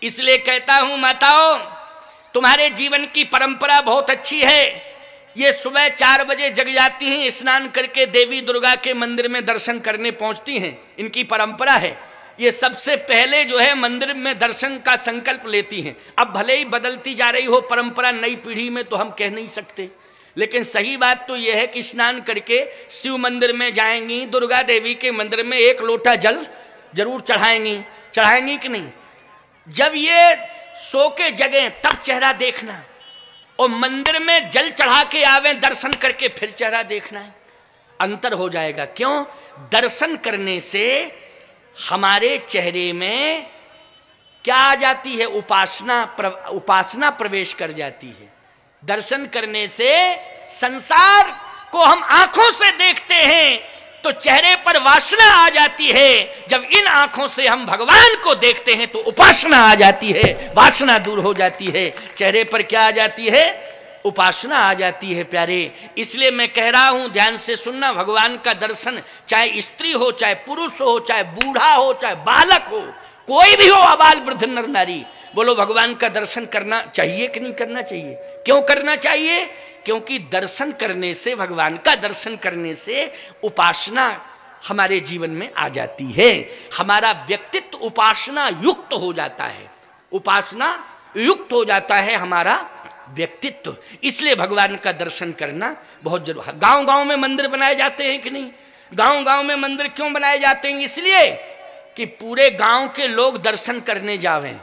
इसलिए कहता हूं माताओं, तुम्हारे जीवन की परंपरा बहुत अच्छी है। ये सुबह 4 बजे जग जाती हैं, स्नान करके देवी दुर्गा के मंदिर में दर्शन करने पहुंचती हैं, इनकी परंपरा है। ये सबसे पहले जो है मंदिर में दर्शन का संकल्प लेती हैं। अब भले ही बदलती जा रही हो परंपरा नई पीढ़ी में, तो हम कह नहीं सकते, लेकिन सही बात तो यह है कि स्नान करके शिव मंदिर में जाएंगी, दुर्गा देवी के मंदिर में 1 लोटा जल जरूर चढ़ाएंगी कि नहीं। जब ये सो के जगें तब चेहरा देखना, और मंदिर में जल चढ़ा के आवे दर्शन करके फिर चेहरा देखना है, अंतर हो जाएगा। क्यों? दर्शन करने से हमारे चेहरे में क्या आ जाती है? उपासना प्रवेश कर जाती है। दर्शन करने से संसार को हम आंखों से देखते हैं तो चेहरे पर वासना आ जाती है। जब इन आंखों से हम भगवान को देखते हैं तो उपासना आ जाती है, वासना दूर हो जाती है। चेहरे पर क्या आ जाती है? उपासना आ जाती है प्यारे। इसलिए मैं कह रहा हूं, ध्यान से सुनना, भगवान का दर्शन चाहे स्त्री हो, चाहे पुरुष हो, चाहे बूढ़ा हो, चाहे बालक हो, कोई भी हो, अबाल वृद्ध नर नारी, बोलो भगवान का दर्शन करना चाहिए कि नहीं करना चाहिए? क्यों करना चाहिए? क्योंकि दर्शन करने से, भगवान का दर्शन करने से उपासना हमारे जीवन में आ जाती है। हमारा व्यक्तित्व उपासना युक्त हो जाता है, उपासना युक्त हो जाता है हमारा व्यक्तित्व। इसलिए भगवान का दर्शन करना बहुत जरूरी है। गांव गांव में मंदिर बनाए जाते हैं कि नहीं? गांव गांव में मंदिर क्यों बनाए जाते हैं? इसलिए कि पूरे गांव के लोग दर्शन करने जावें,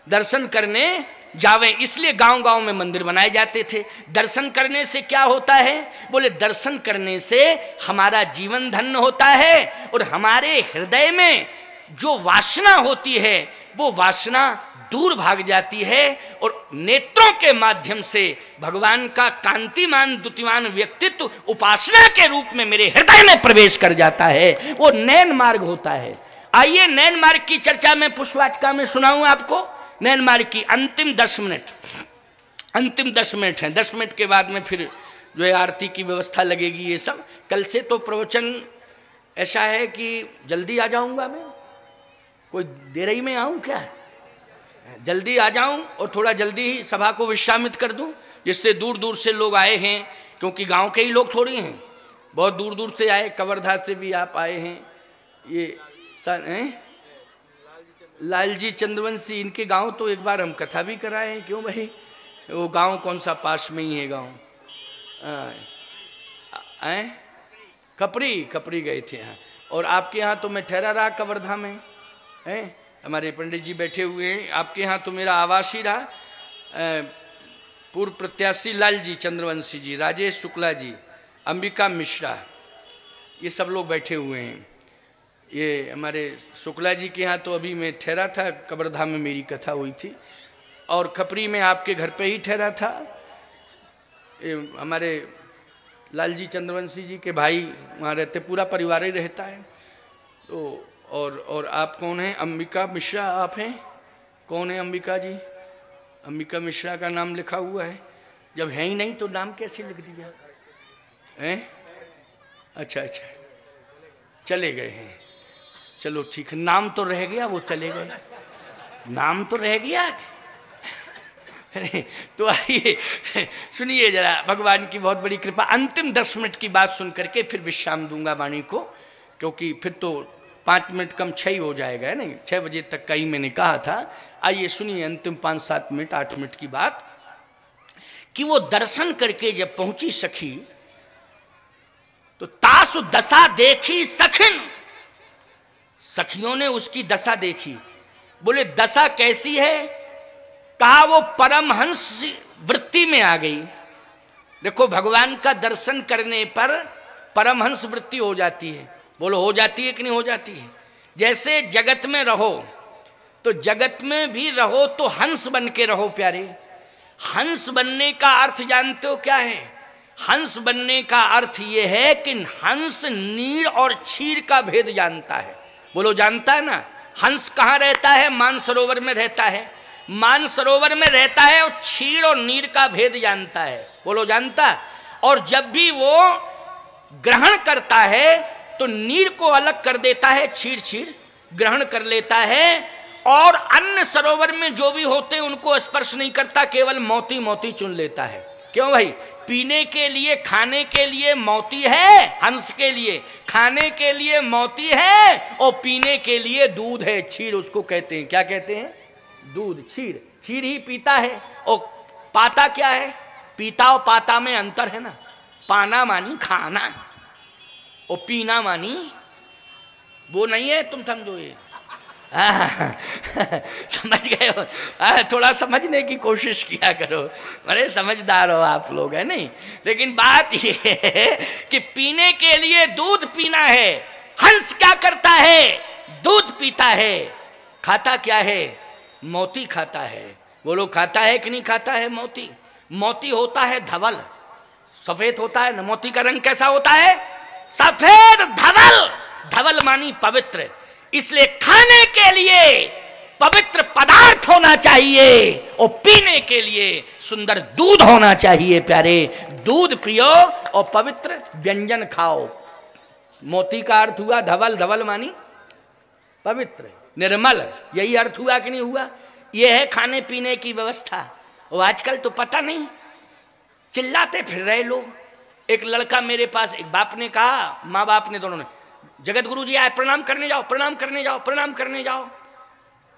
दर्शन करने जावें, इसलिए गांव गांव में मंदिर बनाए जाते थे। दर्शन करने से क्या होता है? बोले दर्शन करने से हमारा जीवन धन्य होता है, और हमारे हृदय में जो वासना होती है वो वासना दूर भाग जाती है, और नेत्रों के माध्यम से भगवान का कांतिमान द्युतिमान व्यक्तित्व उपासना के रूप में मेरे हृदय में प्रवेश कर जाता है। वो नैन मार्ग होता है। आइए नैन मार्ग की चर्चा में पुष्पवाटिका में सुनाऊं आपको। नैन मार्ग की अंतिम 10 मिनट, अंतिम 10 मिनट हैं। 10 मिनट के बाद में फिर जो है आरती की व्यवस्था लगेगी। ये सब कल से तो प्रवचन ऐसा है कि जल्दी आ जाऊंगा मैं, कोई देर ही में आऊं क्या? जल्दी आ जाऊं और थोड़ा जल्दी ही सभा को विश्रामित कर दूं, जिससे दूर दूर से लोग आए हैं, क्योंकि गांव के ही लोग थोड़ी हैं, बहुत दूर दूर से आए, कवर्धा से भी आप आए हैं। ये लालजी चंद्रवंशी, इनके गांव तो एक बार हम कथा भी कराए हैं। क्यों भाई? वो गांव कौन सा पास में ही है गांव? कपरी गए थे यहाँ। और आपके यहाँ तो मैं ठहरा रहा कवर्धा में, हैं हमारे पंडित जी बैठे हुए हैं। आपके यहाँ तो मेरा आवास ही रहा। पूर्व प्रत्याशी लालजी चंद्रवंशी जी, राजेश शुक्ला जी, अंबिका मिश्रा, ये सब लोग बैठे हुए हैं। ये हमारे शुक्ला जी के यहाँ तो अभी मैं ठहरा था, कवर्धा में मेरी कथा हुई थी, और खपरी में आपके घर पे ही ठहरा था। ये हमारे लालजी चंद्रवंशी जी के भाई वहाँ रहते, पूरा परिवार ही रहता है। तो और आप कौन हैं? अंबिका मिश्रा आप हैं? कौन है अंबिका जी? अंबिका मिश्रा का नाम लिखा हुआ है, जब है ही नहीं तो नाम कैसे लिख दिया हैं? अच्छा अच्छा, चले गए हैं, चलो ठीक है, नाम तो रह गया, वो चले गए, नाम तो रह गया। तो आइए सुनिए जरा, भगवान की बहुत बड़ी कृपा। अंतिम 10 मिनट की बात सुन करके फिर विश्राम दूंगा वाणी को, क्योंकि फिर तो 5 मिनट कम 6 ही हो जाएगा, है नहीं? 6 बजे तक का ही मैंने कहा था। आइए सुनिए अंतिम 5-7 मिनट 8 मिनट की बात, कि वो दर्शन करके जब पहुंची सखी तो तासु दशा देखी सखिन, सखियों ने उसकी दशा देखी। बोले दशा कैसी है? कहा वो परमहंस वृत्ति में आ गई। देखो भगवान का दर्शन करने पर परमहंस वृत्ति हो जाती है। बोलो हो जाती है कि नहीं हो जाती है? जैसे जगत में रहो तो जगत में भी रहो तो हंस बन के रहो प्यारे। हंस बनने का अर्थ जानते हो क्या है? हंस बनने का अर्थ ये है कि हंस नीर और क्षीर का भेद जानता है। बोलो जानता है ना? हंस कहाँ रहता है? मानसरोवर में रहता है। मानसरोवर में रहता है और क्षीर और नीर का भेद जानता है। बोलो जानता। और जब भी वो ग्रहण करता है तो नीर को अलग कर देता है, क्षीर क्षीर ग्रहण कर लेता है, और अन्य सरोवर में जो भी होते उनको स्पर्श नहीं करता, केवल मोती मोती चुन लेता है। क्यों भाई? पीने के लिए, खाने के लिए मोती है, हंस के लिए खाने के लिए मोती है, और पीने के लिए दूध है, क्षीर उसको कहते हैं। क्या कहते हैं? दूध, क्षीर। क्षीर ही पीता है। और पाता क्या है? पीता और पाता में अंतर है ना। पाना मानी खाना, और पीना मानी वो नहीं है, तुम समझो ये। समझ गए हो? थोड़ा समझने की कोशिश किया करो, बड़े समझदार हो आप लोग, है नहीं? लेकिन बात ये है कि पीने के लिए दूध पीना है। हंस क्या करता है? दूध पीता है। खाता क्या है? मोती खाता है। बोलो, खाता है कि नहीं खाता है मोती? मोती होता है धवल, सफेद होता है ना। मोती का रंग कैसा होता है? सफेद धवल। धवल मानी पवित्र। इसलिए खाने के लिए पवित्र पदार्थ होना चाहिए, और पीने के लिए सुंदर दूध होना चाहिए। प्यारे, दूध पियो और पवित्र व्यंजन खाओ। मोती का अर्थ हुआ धवल, धवल मानी पवित्र, निर्मल। यही अर्थ हुआ कि नहीं हुआ? यह है खाने पीने की व्यवस्था। और आजकल तो पता नहीं, चिल्लाते फिर रहे लोग। एक लड़का मेरे पास, एक बाप ने कहा, माँ बाप ने दोनों ने, जगत गुरु जी आए, प्रणाम करने जाओ, प्रणाम करने जाओ, प्रणाम करने जाओ।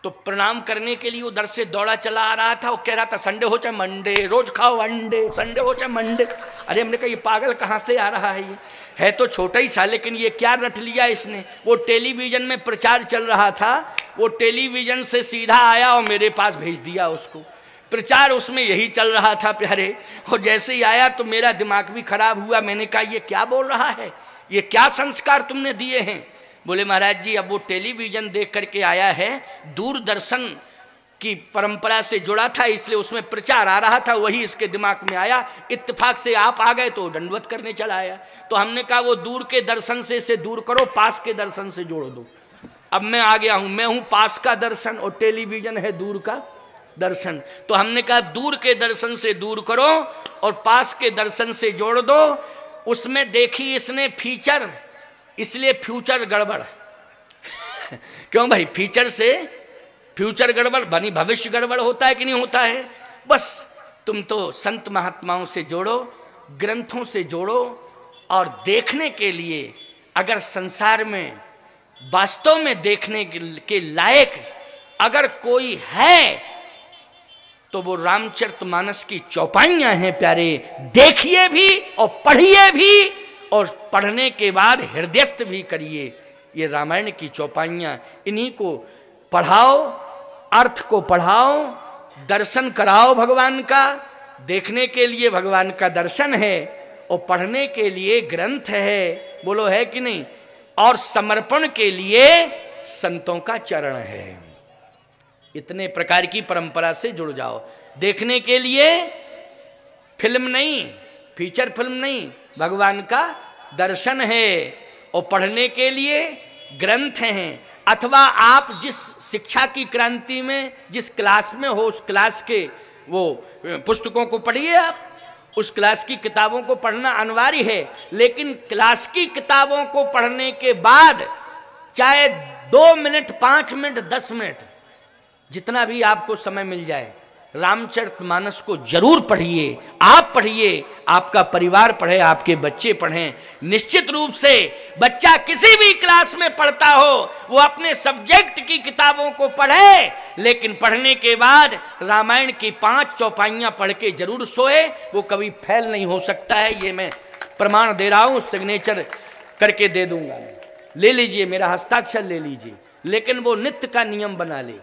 तो प्रणाम करने के लिए उधर से दौड़ा चला आ रहा था। वो कह रहा था संडे हो चाहे मंडे, रोज खाओ अंडे, संडे हो चाहे मंडे। अरे हमने कहा ये पागल कहाँ से आ रहा है? ये है तो छोटा ही सा, लेकिन ये क्या रट लिया इसने। वो टेलीविजन में प्रचार चल रहा था, वो टेलीविजन से सीधा आया और मेरे पास भेज दिया उसको। प्रचार उसमें यही चल रहा था प्यारे। और जैसे ही आया तो मेरा दिमाग भी खराब हुआ। मैंने कहा ये क्या बोल रहा है, ये क्या संस्कार तुमने दिए हैं? बोले महाराज जी, अब वो टेलीविजन देख करके आया है, दूरदर्शन की परंपरा से जुड़ा था, इसलिए उसमें प्रचार आ रहा था, वही इसके दिमाग में आया। इत्तेफाक से आप आ गए तो दंडवत करने चला आया। तो हमने कहा वो दूर के दर्शन से इसे दूर करो, पास के दर्शन से जोड़ दो। अब मैं आ गया हूं, मैं हूं पास का दर्शन और टेलीविजन है दूर का दर्शन। तो हमने कहा दूर के दर्शन से दूर करो और पास के दर्शन से जोड़ दो। उसमें देखी इसने फीचर, इसलिए फ्यूचर गड़बड़। क्यों भाई? फीचर से फ्यूचर गड़बड़ बनी, भविष्य गड़बड़ होता है कि नहीं होता है? बस तुम तो संत महात्माओं से जोड़ो, ग्रंथों से जोड़ो, और देखने के लिए अगर संसार में वास्तव में देखने के लायक अगर कोई है तो वो रामचरितमानस की चौपाइयां हैं प्यारे। देखिए भी और पढ़िए भी, और पढ़ने के बाद हृदयस्थ भी करिए। ये रामायण की चौपाइयां, इन्हीं को पढ़ाओ, अर्थ को पढ़ाओ, दर्शन कराओ भगवान का। देखने के लिए भगवान का दर्शन है और पढ़ने के लिए ग्रंथ है। बोलो है कि नहीं? और समर्पण के लिए संतों का चरण है। इतने प्रकार की परंपरा से जुड़ जाओ। देखने के लिए फिल्म नहीं, फीचर फिल्म नहीं, भगवान का दर्शन है। और पढ़ने के लिए ग्रंथ हैं। अथवा आप जिस शिक्षा की क्रांति में जिस क्लास में हो, उस क्लास के वो पुस्तकों को पढ़िए। आप उस क्लास की किताबों को पढ़ना अनिवार्य है। लेकिन क्लास की किताबों को पढ़ने के बाद चाहे 2 मिनट, 5 मिनट, 10 मिनट, जितना भी आपको समय मिल जाए, रामचरितमानस को जरूर पढ़िए। आप पढ़िए, आपका परिवार पढ़े, आपके बच्चे पढ़ें। निश्चित रूप से बच्चा किसी भी क्लास में पढ़ता हो, वो अपने सब्जेक्ट की किताबों को पढ़े, लेकिन पढ़ने के बाद रामायण की 5 चौपाइयां पढ़ के जरूर सोए। वो कभी फेल नहीं हो सकता है। ये मैं प्रमाण दे रहा हूं, सिग्नेचर करके दे दूंगा। ले लीजिए, मेरा हस्ताक्षर ले लीजिए, लेकिन वो नित्य का नियम बना ले।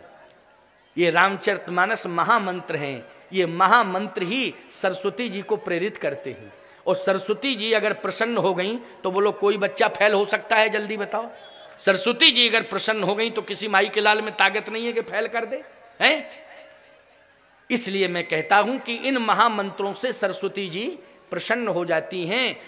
ये रामचरितमानस महामंत्र हैं। ये महामंत्र ही सरस्वती जी को प्रेरित करते हैं। और सरस्वती जी अगर प्रसन्न हो गई तो बोलो कोई बच्चा फेल हो सकता है? जल्दी बताओ। सरस्वती जी अगर प्रसन्न हो गई तो किसी माई के लाल में ताकत नहीं है कि फेल कर दे, हैं? इसलिए मैं कहता हूं कि इन महामंत्रों से सरस्वती जी प्रसन्न हो जाती हैं।